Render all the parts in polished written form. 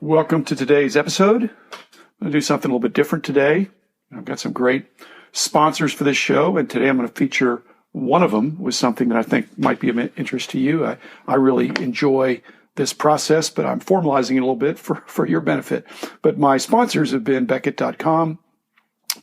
Welcome to today's episode. I'm going to do something a little bit different today. I've got some great sponsors for this show, and today I'm going to feature one of them with something that I think might be of interest to you. I really enjoy this process, but I'm formalizing it a little bit for your benefit. But my sponsors have been Beckett.com,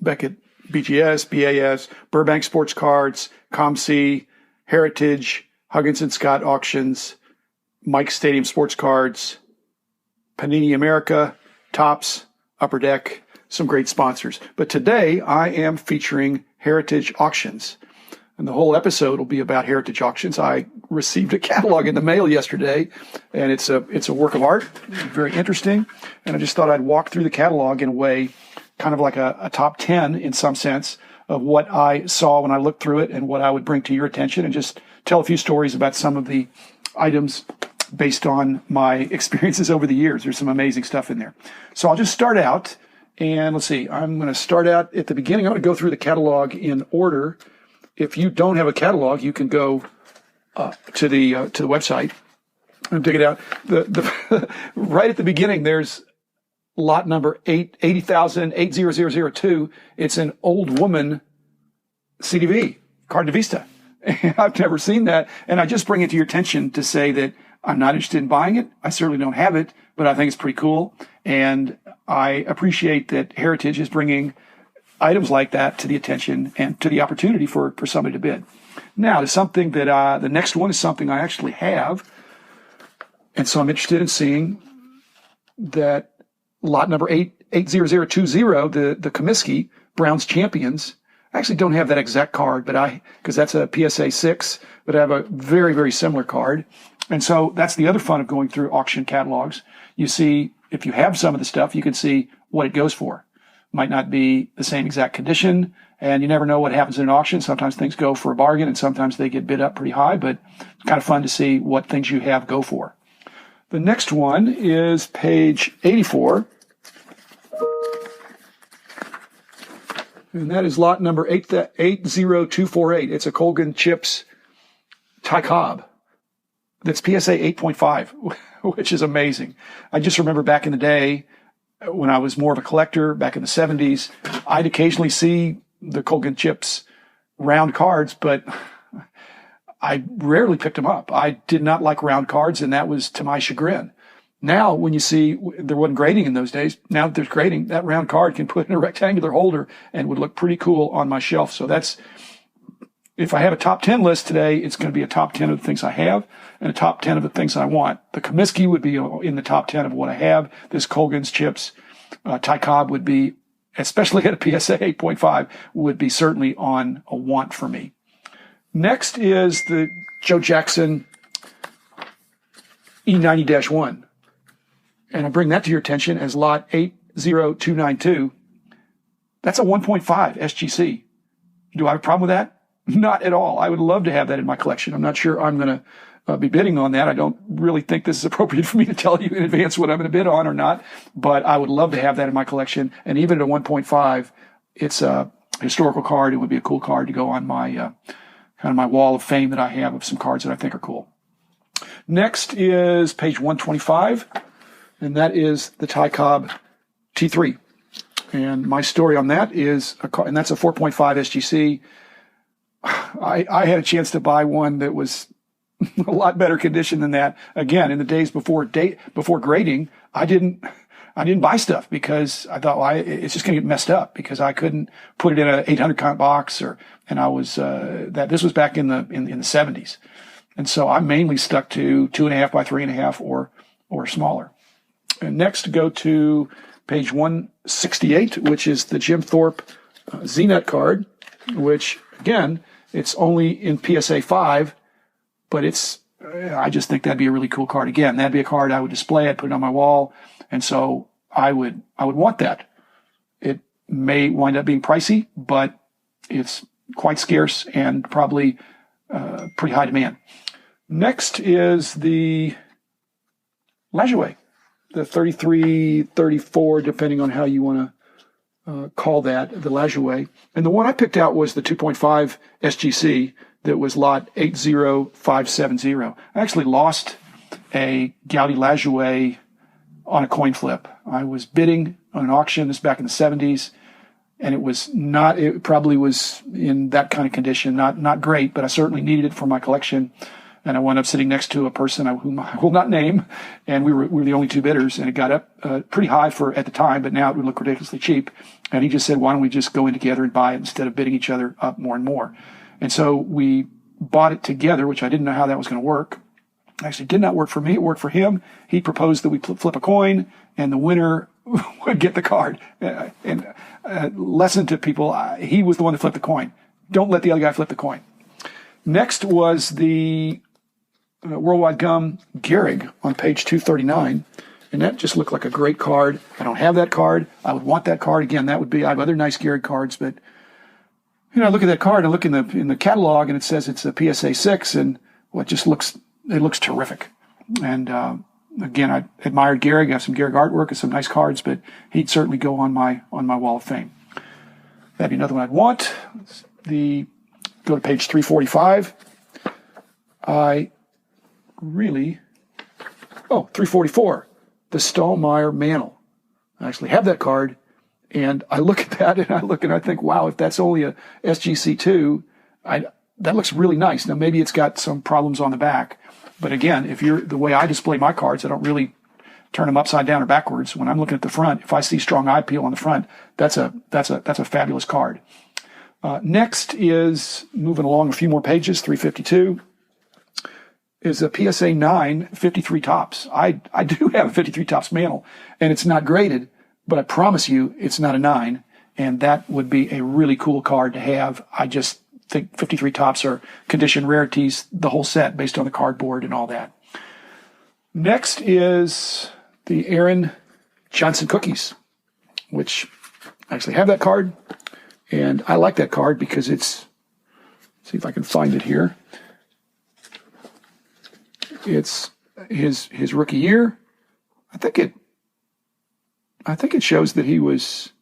Beckett BGS, BAS, Burbank Sports Cards, ComC, Heritage, Huggins & Scott Auctions, Mike Stadium Sports Cards, Panini America, Topps, Upper Deck, some great sponsors. But today I am featuring Heritage Auctions. And the whole episode will be about Heritage Auctions. I received a catalog in the mail yesterday, and it's a work of art, very interesting. And I just thought I'd walk through the catalog in a way, kind of like a top 10 in some sense, of what I saw when I looked through it and what I would bring to your attention, and just tell a few stories about some of the items based on my experiences over the years. There's some amazing stuff in there. So I'll just start out, and let's see. I'm going to start out at the beginning. I'm going to go through the catalog in order. If you don't have a catalog, you can go to the website and dig it out. The right at the beginning, there's lot number 80,002. It's an old woman CDV, Carta Vista. I've never seen that, and I just bring it to your attention to say that I'm not interested in buying it. I certainly don't have it, but I think it's pretty cool, and I appreciate that Heritage is bringing items like that to the attention and to the opportunity for somebody to bid. Now, to something that the next one is something I actually have, and so I'm interested in seeing that lot number 80020, the Comiskey Browns Champions. I actually don't have that exact card, but because that's a PSA 6, but I have a very, very similar card. And so that's the other fun of going through auction catalogs. You see, if you have some of the stuff, you can see what it goes for. Might not be the same exact condition, and you never know what happens in an auction. Sometimes things go for a bargain, and sometimes they get bid up pretty high, but it's kind of fun to see what things you have go for. The next one is page 84. And that is lot number 80248. It's a Colgan Chips Ty Cobb. That's PSA 8.5, which is amazing. I just remember back in the day when I was more of a collector, back in the 70s, I'd occasionally see the Colgan Chips round cards, but I rarely picked them up. I did not like round cards, and that was to my chagrin. Now, when you see, there wasn't grading in those days. Now that there's grading, that round card can put in a rectangular holder and would look pretty cool on my shelf. So that's, if I have a top 10 list today, it's going to be a top 10 of the things I have and a top 10 of the things I want. The Comiskey would be in the top 10 of what I have. This Colgan's Chips, Ty Cobb would be, especially at a PSA 8.5, would be certainly on a want for me. Next is the Joe Jackson E90-1. And I bring that to your attention as lot 80292. That's a 1.5 SGC. Do I have a problem with that? Not at all. I would love to have that in my collection. I'm not sure I'm going to be bidding on that. I don't really think this is appropriate for me to tell you in advance what I'm going to bid on or not, but I would love to have that in my collection. And even at a 1.5, it's a historical card. It would be a cool card to go on my kind of my wall of fame that I have of some cards that I think are cool. Next is page 125. And that is the Ty Cobb T3. And my story on that is, and that's a 4.5 SGC. I had a chance to buy one that was a lot better condition than that. Again, in the days before grading, I didn't buy stuff because I thought, well, it's just going to get messed up because I couldn't put it in an 800 count box, and I was this was back in the 70s, and so I mainly stuck to 2.5 by 3.5 or smaller. And next, go to page 168, which is the Jim Thorpe Z-Nut card, which, again, it's only in PSA 5, but I just think that'd be a really cool card. Again, that'd be a card I would display. I'd put it on my wall, and so I would want that. It may wind up being pricey, but it's quite scarce and probably pretty high demand. Next is the Lajoie. The 33, 34, depending on how you want to call that, the Lajoie. And the one I picked out was the 2.5 SGC that was lot 80570. I actually lost a Gaudi Lajoie on a coin flip. I was bidding on an auction, this back in the 70s, and it probably was in that kind of condition, not great, but I certainly needed it for my collection. And I wound up sitting next to a person whom I will not name, and we were the only two bidders, and it got up pretty high at the time, but now it would look ridiculously cheap. And he just said, why don't we just go in together and buy it instead of bidding each other up more and more? And so we bought it together, which I didn't know how that was going to work. Actually, it did not work for me. It worked for him. He proposed that we flip a coin, and the winner would get the card. And lesson to people, he was the one that flipped the coin. Don't let the other guy flip the coin. Next was the Worldwide Gum Gehrig on page 239, and that just looked like a great card. I don't have that card. I would want that card. Again, I have other nice Gehrig cards, but I look at that card, I look in the catalog, and it says it's a PSA 6, and it looks terrific. And again, I admired Gehrig. I have some Gehrig artwork and some nice cards, but he'd certainly go on my wall of fame. That'd be another one I'd want. Go to page 345. 344, the Stallmeyer Mantle. I actually have that card, and I look at that, and I think, wow, if that's only a SGC2, that looks really nice. Now, maybe it's got some problems on the back, but again, the way I display my cards, I don't really turn them upside down or backwards. When I'm looking at the front, if I see strong eye peel on the front, that's a fabulous card. Next is, moving along a few more pages, 352. Is a PSA 9 53 tops. I do have a 53 tops mantle, and it's not graded, but I promise you it's not a 9, and that would be a really cool card to have. I just think 53 tops are condition rarities, the whole set, based on the cardboard and all that. Next is the Aaron Johnson Cookies, which I actually have that card, and I like that card because let's see if I can find it here. It's his rookie year. I think it shows that he was.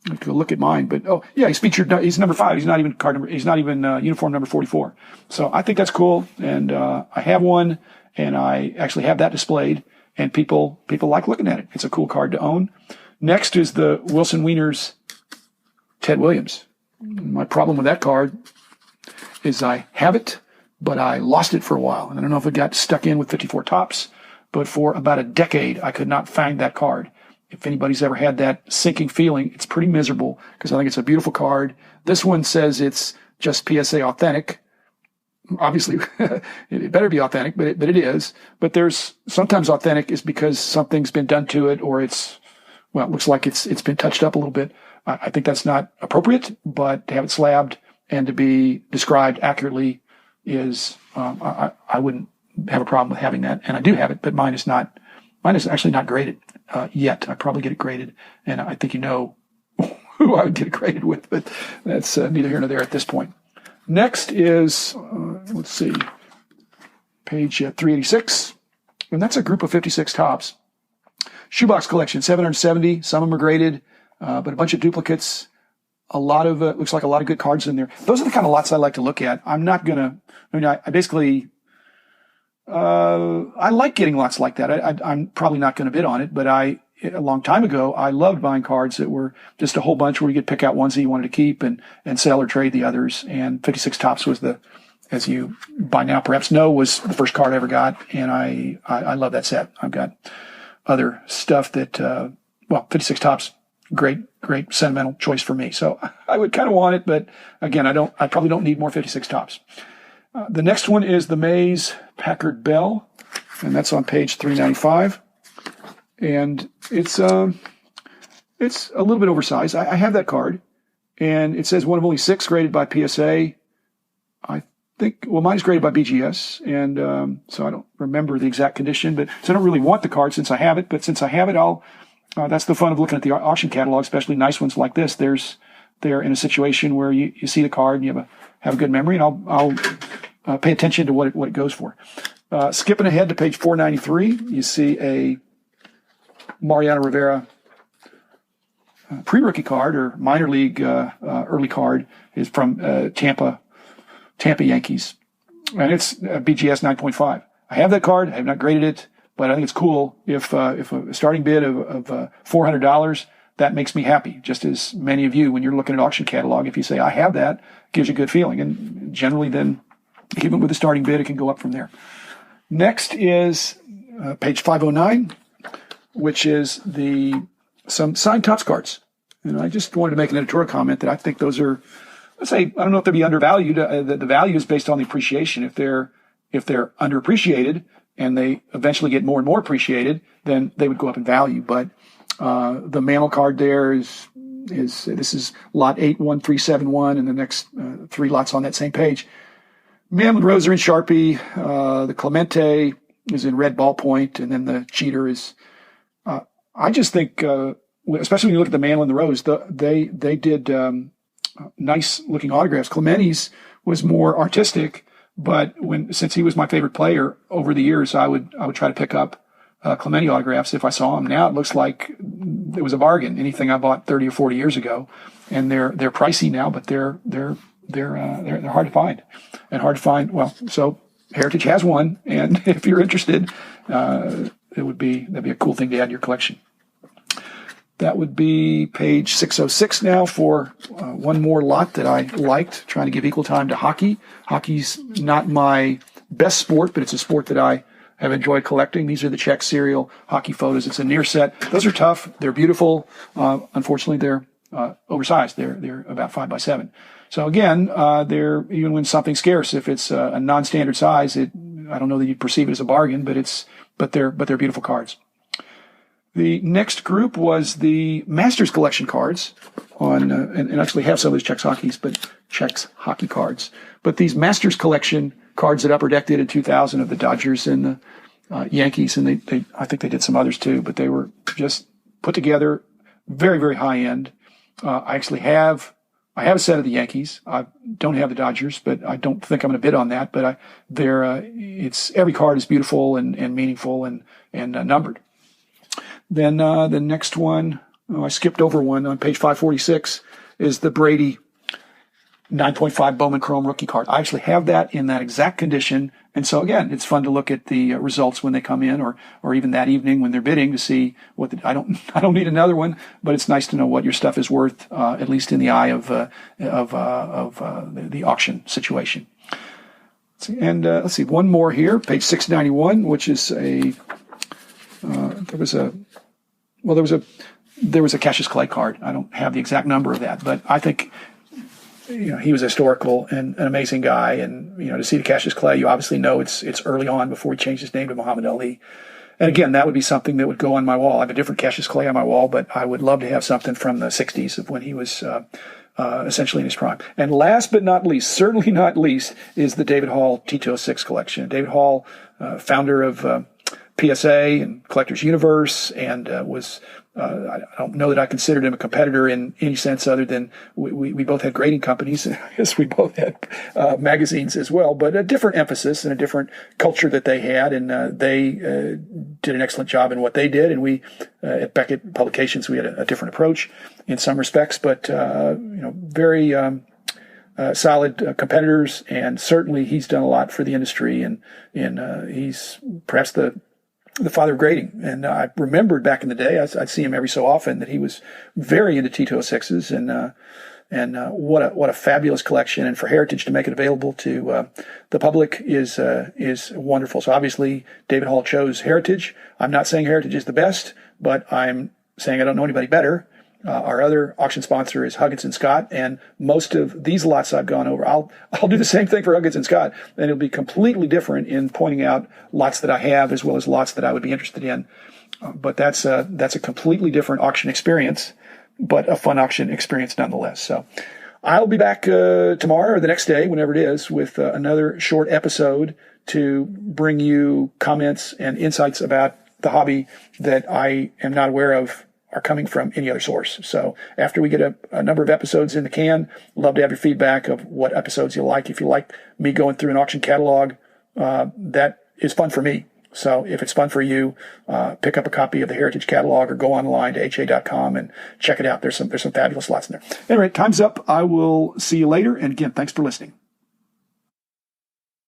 I have to look at mine, but he's featured. He's number 5. He's not even card number. He's not even uniform number 44. So I think that's cool, and I have one, and I actually have that displayed, and people like looking at it. It's a cool card to own. Next is the Wilson Wieners Ted Williams. My problem with that card is I have it, but I lost it for a while. And I don't know if it got stuck in with 54 tops, but for about a decade, I could not find that card. If anybody's ever had that sinking feeling, it's pretty miserable because I think it's a beautiful card. This one says it's just PSA authentic. Obviously, it better be authentic, but it is. But there's sometimes authentic is because something's been done to it, or it looks like it's been touched up a little bit. I think that's not appropriate, but to have it slabbed and to be described accurately is, I wouldn't have a problem with having that. And I do have it, but mine is actually not graded yet. I probably get it graded, and I think you know who I would get it graded with, but that's neither here nor there at this point. Next is, let's see, page 386, and that's a group of 56 tops. Shoebox collection, 770. Some of them are graded, but a bunch of duplicates. A lot of looks like a lot of good cards in there. Those are the kind of lots I like to look at. I'm not gonna. I basically. I like getting lots like that. I'm probably not going to bid on it, but a long time ago, I loved buying cards that were just a whole bunch where you could pick out ones that you wanted to keep and sell or trade the others. And 56 tops was as you by now perhaps know, was the first card I ever got, and I love that set. I've got other stuff that 56 tops. Great sentimental choice for me. So I would kind of want it, but again, I probably don't need more 56 tops. The next one is the Mays Packard Bell, and that's on page 395. And it's a little bit oversized. I have that card, and it says one of only 6 graded by PSA. I think, mine's graded by BGS, and so I don't remember the exact condition, but so I don't really want the card since I have it, but since I have it, that's the fun of looking at the auction catalog, especially nice ones like this. They're in a situation where you see the card and you have a good memory, and I'll pay attention to what it goes for. Skipping ahead to page 493, you see a Mariano Rivera pre-rookie card or minor league early card is from Tampa Yankees, and it's BGS 9.5. I have that card. I have not graded it, But I think it's cool if a starting bid of $400, that makes me happy. Just as many of you, when you're looking at auction catalog, if you say, I have that, it gives you a good feeling. And generally then, even with the starting bid, it can go up from there. Next is page 509, which is some signed Topps cards. And I just wanted to make an editorial comment that I think those are, let's say, I don't know if they'd be undervalued. The value is based on the appreciation. If they're underappreciated and they eventually get more and more appreciated, then they would go up in value. But the Mantle card there is this is lot 81371, and the next 3 lots on that same page. Mantle Rose are in Sharpie. The Clemente is in red ballpoint, and then the Cheater is. I just think, especially when you look at the Mantle and the Rose, they did nice looking autographs. Clemente's was more artistic, but since he was my favorite player over the years, I would try to pick up Clemente autographs if I saw them. Now it looks like it was a bargain. Anything I bought 30 or 40 years ago, and they're pricey now, but they're hard to find, and hard to find. Well, so Heritage has one, and if you're interested, that'd be a cool thing to add to your collection. That would be page 606 now for one more lot that I liked, trying to give equal time to hockey. Hockey's not my best sport, but it's a sport that I have enjoyed collecting. These are the Czech serial hockey photos. It's a near set. Those are tough. They're beautiful. Unfortunately, they're oversized. They're about 5x7. So again, they're, even when something's scarce, if it's a non-standard size, I don't know that you'd perceive it as a bargain, but they're beautiful cards. The next group was the Masters collection cards and actually have some of those Czechs hockey cards. But these Masters collection cards that Upper Deck did in 2000 of the Dodgers and the Yankees, and I think they did some others too, but they were just put together very, very high end. I have a set of the Yankees. I don't have the Dodgers, but I don't think I'm going to bid on that. But every card is beautiful and meaningful and numbered. Then the next one, I skipped over one on page 546, is the Brady 9.5 Bowman Chrome rookie card. I actually have that in that exact condition. And so again, it's fun to look at the results when they come in, or even that evening when they're bidding to see I don't need another one, but it's nice to know what your stuff is worth, at least in the eye of the auction situation. And let's see, one more here, page 691, which is there was a Cassius Clay card. I don't have the exact number of that, but I think he was historical and an amazing guy. And to see the Cassius Clay, you obviously know it's early on before he changed his name to Muhammad Ali. And again, that would be something that would go on my wall. I have a different Cassius Clay on my wall, but I would love to have something from the 60s of when he was essentially in his prime. And last but not least, certainly not least, is the David Hall T206 collection. David Hall, founder of PSA and Collectors Universe, and I don't know that I considered him a competitor in any sense other than we both had grading companies. Yes, we both had magazines as well, but a different emphasis and a different culture that they had, and they did an excellent job in what they did. And we at Beckett Publications, we had a different approach in some respects, but very solid competitors, and certainly he's done a lot for the industry, and he's perhaps the father of grading. And I remembered back in the day, I'd see him every so often, that he was very into T206s, and what a fabulous collection. And for Heritage to make it available to the public is wonderful. So obviously David Hall chose Heritage. I'm not saying Heritage is the best, but I'm saying I don't know anybody better. Our other auction sponsor is Huggins & Scott, and most of these lots I've gone over, I'll do the same thing for Huggins & Scott, and it'll be completely different in pointing out lots that I have as well as lots that I would be interested in. But that's a completely different auction experience, but a fun auction experience nonetheless. So I'll be back tomorrow or the next day, whenever it is, with another short episode to bring you comments and insights about the hobby that I am not aware of are coming from any other source. So after we get a number of episodes in the can, love to have your feedback of what episodes you like. If you like me going through an auction catalog, that is fun for me. So if it's fun for you, pick up a copy of the Heritage catalog or go online to ha.com and check it out. There's some fabulous lots in there. Anyway, time's up. I will see you later. And again, thanks for listening.